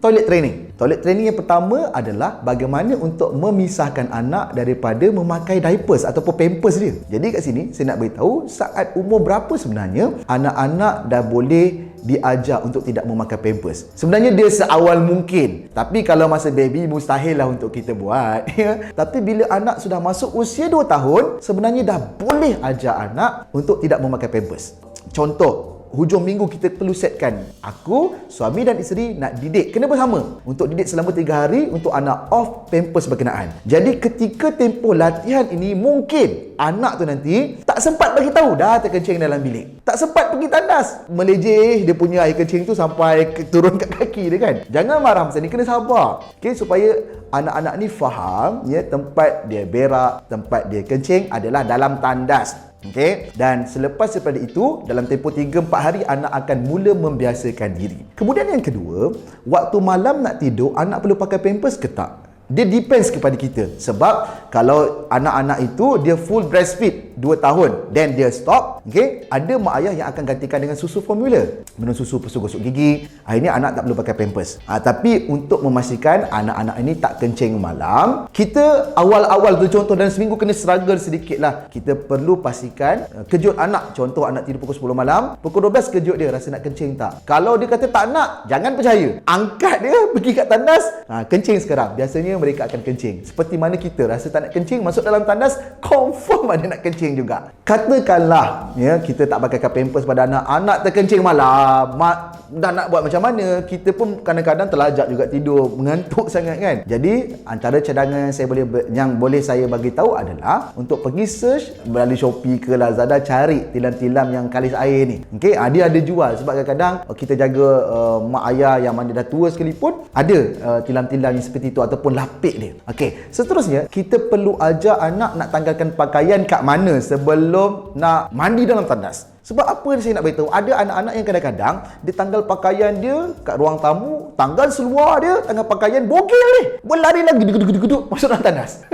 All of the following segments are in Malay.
Toilet training. Toilet training yang pertama adalah bagaimana untuk memisahkan anak daripada memakai diapers ataupun pampers dia. Jadi kat sini saya nak beritahu saat umur berapa sebenarnya anak-anak dah boleh diajar untuk tidak memakai pampers. Sebenarnya dia seawal mungkin. Tapi kalau masa baby mustahil lah untuk kita buat. Tapi bila anak sudah masuk usia 2 tahun, sebenarnya dah boleh ajar anak untuk tidak memakai pampers. Contoh, hujung minggu kita perlu setkan, aku, suami dan isteri nak didik, kena bersama untuk didik selama 3 hari untuk anak off pampers berkenaan. Jadi ketika tempoh latihan ini, mungkin anak tu nanti tak sempat bagi tahu dah terkencing dalam bilik, tak sempat pergi tandas, melejeh dia punya air kencing tu sampai turun kat kaki dia kan. Jangan marah masa ni, kena sabar, okay, supaya anak-anak ni faham ya, tempat dia berak, tempat dia kencing adalah dalam tandas. Okey, dan selepas daripada itu, dalam tempoh 3-4 hari anak akan mula membiasakan diri. Kemudian yang kedua, waktu malam nak tidur, anak perlu pakai pampers ke tak? Dia depends kepada kita. Sebab kalau anak-anak itu dia full breastfeed 2 tahun, then dia stop, okay, ada mak ayah yang akan gantikan dengan susu formula. Minum susu pesu gosok gigi. Akhirnya anak tak perlu pakai pampers. Tapi untuk memastikan anak-anak ini tak kencing malam, kita awal-awal tu, contoh dalam seminggu kena struggle sedikit lah. Kita perlu pastikan kejut anak. Contoh anak tidur pukul 10 malam, pukul 12 kejut dia, rasa nak kencing tak? Kalau dia kata tak nak, jangan percaya. Angkat dia, pergi kat tandas, kencing sekarang. Biasanya mereka akan kencing. Seperti mana kita rasa tak nak kencing, masuk dalam tandas, confirm ada nak kencing juga. Katakanlah ya, kita tak pakai pampers pada anak, anak terkencing malam, dah nak buat macam mana? Kita pun kadang-kadang terlajak juga tidur, mengantuk sangat kan. Jadi antara cadangan yang boleh saya bagi tahu adalah untuk pergi search melalui Shopee ke Lazada, cari tilam-tilam yang kalis air ni. Okey, dia ada jual. Sebab kadang-kadang kita jaga mak ayah yang mana dah tua sekalipun, ada tilam-tilam yang seperti itu ataupun lapik dia. Okey, seterusnya kita perlu ajar anak nak tanggalkan pakaian kat mana sebelum nak mandi dalam tandas. Sebab apa saya nak beritahu, ada anak-anak yang kadang-kadang dia tanggal pakaian dia kat ruang tamu, tanggal seluar dia, tanggal pakaian, bogel ni, berlari lagi geduk masuk dalam tandas.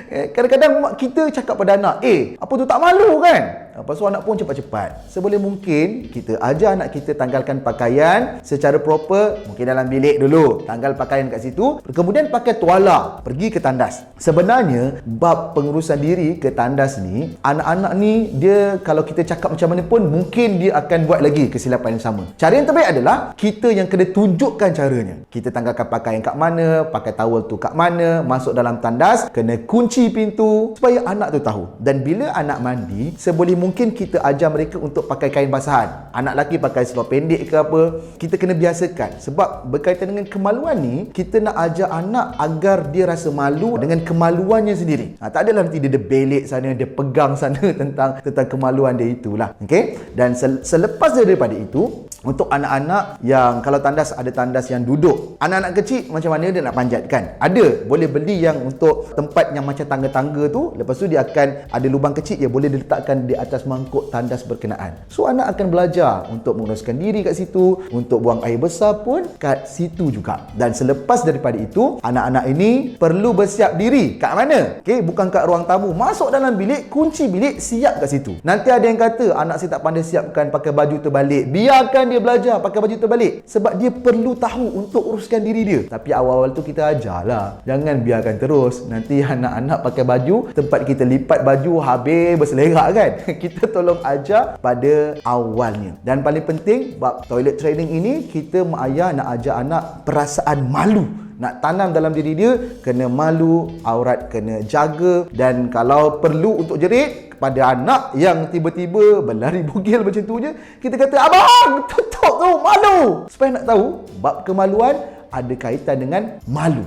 Kadang-kadang mak kita cakap pada anak, apa tu, tak malu kan? Lepas tu anak pun cepat-cepat. Seboleh mungkin kita ajar anak kita tanggalkan pakaian secara proper, mungkin dalam bilik dulu, tanggal pakaian kat situ, kemudian pakai tuala, pergi ke tandas. Sebenarnya bab pengurusan diri ke tandas ni, anak-anak ni dia kalau kita cakap macam mana pun, mungkin dia akan buat lagi kesilapan yang sama. Cara yang terbaik adalah kita yang kena tunjukkan caranya. Kita tanggalkan pakaian kat mana, pakai towel tu kat mana, masuk dalam tandas, kena kunci pintu supaya anak tu tahu. Dan bila anak mandi, seboleh mungkin kita ajar mereka untuk pakai kain basahan. Anak lelaki pakai seluar pendek ke apa, kita kena biasakan. Sebab berkaitan dengan kemaluan ni, kita nak ajar anak agar dia rasa malu dengan kemaluannya sendiri. Tak adalah nanti dia belik sana, dia pegang sana tentang kemaluan dia itulah. Okey, dan selepas daripada itu, untuk anak-anak yang kalau tandas, ada tandas yang duduk. Anak-anak kecil macam mana dia nak panjatkan? Ada, boleh beli yang untuk tempat yang macam tangga-tangga tu. Lepas tu dia akan ada lubang kecil, dia boleh diletakkan di atas mangkuk tandas berkenaan. So anak akan belajar untuk menguruskan diri kat situ, untuk buang air besar pun kat situ juga. Dan selepas daripada itu, anak-anak ini perlu bersiap diri. Kat mana? Okey, bukan kat ruang tamu. Masuk dalam bilik, kunci bilik, siap kat situ. Nanti ada yang kata, anak saya tak pandai siapkan pakai baju terbalik. Biarkan dia belajar pakai baju terbalik. Sebab dia perlu tahu untuk uruskan diri dia. Tapi awal-awal tu kita ajarlah. Jangan biarkan terus. Nanti anak-anak pakai baju, tempat kita lipat baju habis berselerak kan. Kita tolong ajar pada awalnya. Dan paling penting, bab toilet training ini, kita mak ayah nak ajar anak perasaan malu. Nak tanam dalam diri dia, kena malu, aurat kena jaga. Dan kalau perlu untuk jerit kepada anak yang tiba-tiba berlari bugil macam tu je, kita kata, abang, tutup tu, malu. Supaya nak tahu, bab kemaluan ada kaitan dengan malu.